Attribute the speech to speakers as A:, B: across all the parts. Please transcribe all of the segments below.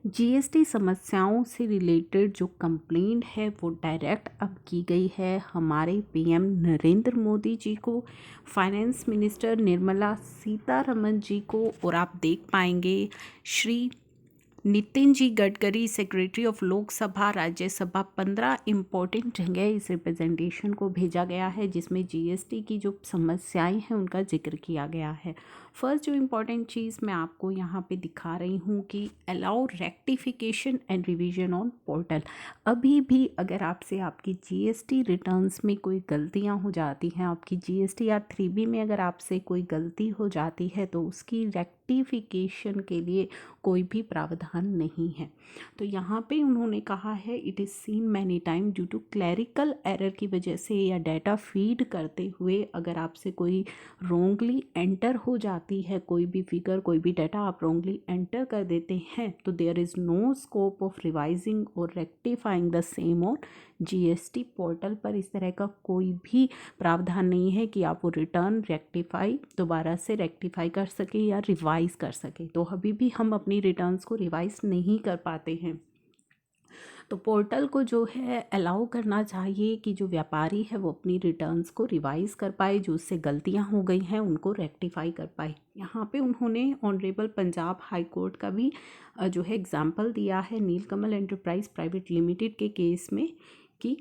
A: GST समस्याओं से related जो कंप्लेंट है वो डायरेक्ट अब की गई है हमारे पीएम नरेंद्र मोदी जी को, फाइनेंस मिनिस्टर निर्मला सीतारमन जी को, और आप देख पाएंगे Shri Nitin ji Gadkari, secretary of Lok Sabha Rajya Sabha. 15 important जगह इस रिप्रेजेंटेशन को भेजा गया है जिसमें जीएसटी की जो समस्याएं हैं उनका जिक्र किया गया है। फर्स्ट जो इम्पॉर्टेंट चीज़ मैं आपको यहाँ पे दिखा रही हूँ कि allow rectification and revision on portal. अभी भी अगर आपसे आपकी जीएसटी रिटर्न्स में कोई गलतियाँ हो जाती हैं, आपकी जीएसटी आर 3B में अगर आपसे कोई गलती हो जाती है तो उसकी रेक्टिफिकेशन के लिए कोई भी प्रावधान नहीं है। तो यहाँ पे उन्होंने कहा है it is seen many time due to clerical error की वजह से या डाटा फीड करते हुए अगर आपसे कोई रोंगली एंटर हो जाती है, कोई भी फिगर कोई भी डाटा आप रोंगली एंटर कर देते हैं तो there is no scope of revising और rectifying the same on GST portal पर। इस तरह का कोई भी प्रावधान नहीं है कि आप वो रिटर्न रेक्टिफाई दोबारा से रेक्टिफाई कर सकें या रिवाइज़ कर सकें। तो अभी भी हम अपनी रिटर्न्स को रिवाइज़ नहीं कर पाते हैं। तो पोर्टल को जो है अलाउ करना चाहिए कि जो व्यापारी है वो अपनी रिटर्न्स को रिवाइज़ कर पाए, जो उससे गलतियां हो गई हैं उनको रेक्टिफाई कर पाए। यहाँ पे उन्होंने ऑनरेबल पंजाब हाई कोर्ट का भी जो है एग्जाम्पल दिया है नीलकमल एंटरप्राइज प्राइवेट लिमिटेड के केस में कि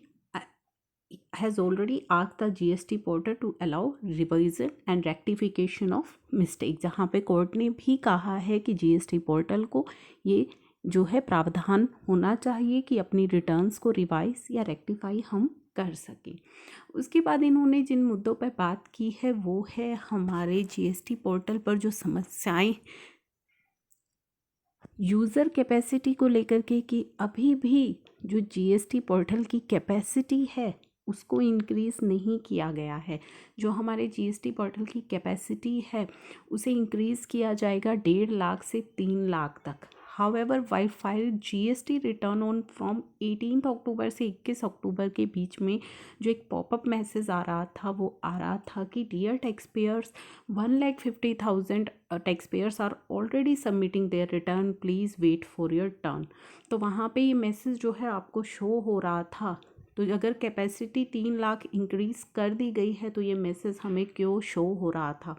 A: has already asked the GST portal to allow revision and rectification of mistake, जहाँ पे कोर्ट ने भी कहा है कि जीएसटी पोर्टल को ये जो है प्रावधान होना चाहिए कि अपनी रिटर्न्स को रिवाइज या रेक्टिफाई हम कर सकें। उसके बाद इन्होंने जिन मुद्दों पर बात की है वो है हमारे जीएसटी पोर्टल पर जो समस्याएं यूज़र कैपेसिटी को लेकर के कि अभी भी जो जीएसटी पोर्टल की कैपेसिटी है उसको इंक्रीज़ नहीं किया गया है। जो हमारे जीएसटी पोर्टल की कैपेसिटी है उसे इंक्रीज़ किया जाएगा 1.5 लाख से 3 लाख तक। However why file GST return on from 18 October से 21 अक्टूबर के बीच में जो एक पॉपअप मैसेज आ रहा था वो आ रहा था कि dear tax payers 1,50,000 tax payers are already submitting their return, please wait for your turn. तो वहाँ पे ये मैसेज जो है आपको शो हो रहा था। तो अगर कैपेसिटी 3 लाख इंक्रीज़ कर दी गई है तो ये मैसेज हमें क्यों शो हो रहा था,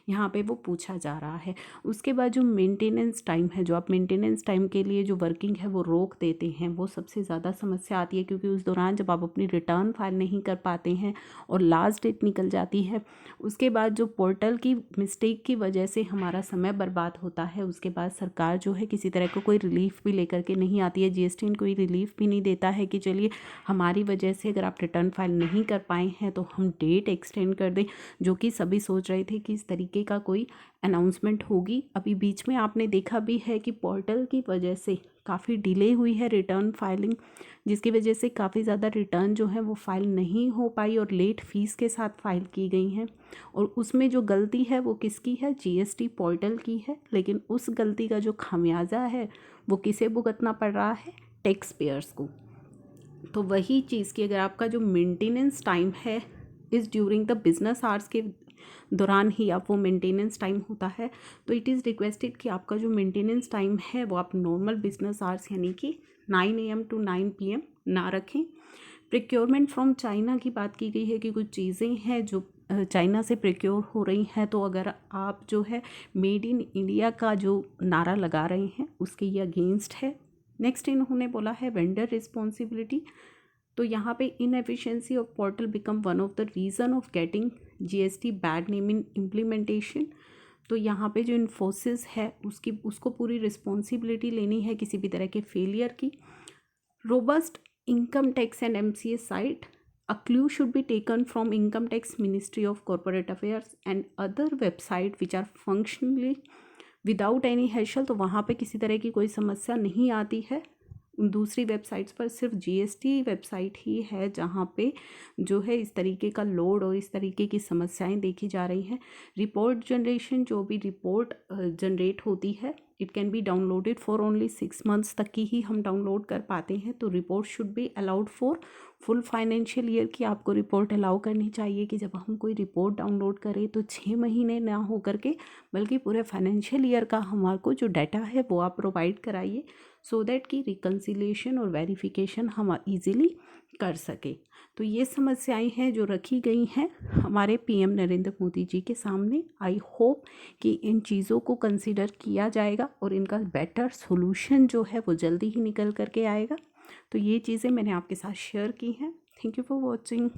A: यहाँ पे वो पूछा जा रहा है। उसके बाद जो मेंटेनेंस टाइम है, जो आप मेंटेनेंस टाइम के लिए जो वर्किंग है वो रोक देते हैं, वो सबसे ज़्यादा समस्या आती है क्योंकि उस दौरान जब आप अपनी रिटर्न फाइल नहीं कर पाते हैं और लास्ट डेट निकल जाती है, उसके बाद जो पोर्टल की मिस्टेक की वजह से हमारा समय बर्बाद होता है, उसके बाद सरकार जो है किसी तरह का कोई रिलीफ भी लेकर के नहीं आती है। जीएसटी कोई रिलीफ भी नहीं देता है कि चलिए हमारी वजह से अगर आप रिटर्न फाइल नहीं कर पाए हैं तो हम डेट एक्सटेंड कर दें, जो कि सभी सोच रहे थे कि इस तरीके का कोई अनाउंसमेंट होगी। अभी बीच में आपने देखा भी है कि पोर्टल की वजह से काफ़ी डिले हुई है रिटर्न फाइलिंग, जिसकी वजह से काफ़ी ज़्यादा रिटर्न जो है वो फाइल नहीं हो पाई और लेट फीस के साथ फाइल की गई हैं। और उसमें जो गलती है वो किसकी है, जीएसटी पोर्टल की है। लेकिन उस गलती का जो खामियाजा है वो किसे भुगतना पड़ रहा है, टैक्स पेयर्स को। तो वही चीज़ कि अगर आपका जो मेंटेनेंस टाइम है इस ड्यूरिंग द बिजनेस आवर्स के दौरान ही आप वो मेंटेनेंस टाइम होता है, तो इट इज़ रिक्वेस्टेड कि आपका जो मेंटेनेंस टाइम है वो आप नॉर्मल बिजनेस आवर्स यानी कि 9 AM to 9 PM ना रखें। प्रिक्योरमेंट फ्रॉम चाइना की बात की गई है कि कुछ चीज़ें हैं जो चाइना से प्रिक्योर हो रही हैं, तो अगर आप जो है मेड इन इंडिया का जो नारा लगा रहे हैं उसके ये अगेंस्ट है। नेक्स्ट इन्होंने बोला है वेंडर रिस्पॉन्सिबिलिटी। तो यहाँ पे inefficiency of portal become one of the reason of getting GST bad name in implementation. तो यहाँ पे जो इन्फोसिस है उसको पूरी रिस्पॉन्सिबिलिटी लेनी है किसी भी तरह के फेलियर की। Robust income tax and MCA site, a clue should be taken from income tax ministry of corporate affairs and other website which are functionally without any hassle। तो वहाँ पे किसी तरह की कोई समस्या नहीं आती है। दूसरी वेबसाइट्स पर सिर्फ जीएसटी वेबसाइट ही है जहाँ पे जो है इस तरीके का लोड और इस तरीके की समस्याएं देखी जा रही हैं। रिपोर्ट जनरेशन, जो भी रिपोर्ट जनरेट होती है it can be downloaded for only 6 months तक की ही हम डाउनलोड कर पाते हैं। तो report should be allowed for full financial year की आपको रिपोर्ट अलाउ करनी चाहिए कि जब हम कोई रिपोर्ट डाउनलोड करें तो 6 महीने ना हो करके बल्कि पूरे फाइनेंशियल ईयर का हमारे जो डाटा है वो आप प्रोवाइड कराइए, सो दैट कि रिकन्सिलिएशन और वेरिफिकेशन हम ईज़िली कर सके। तो ये समस्याएं हैं जो रखी गई हैं हमारे पीएम नरेंद्र मोदी जी के सामने। आई होप कि इन चीज़ों को कंसिडर किया जाएगा और इनका बेटर सॉल्यूशन जो है वो जल्दी ही निकल करके आएगा। तो ये चीज़ें मैंने आपके साथ शेयर की हैं। Thank you for watching.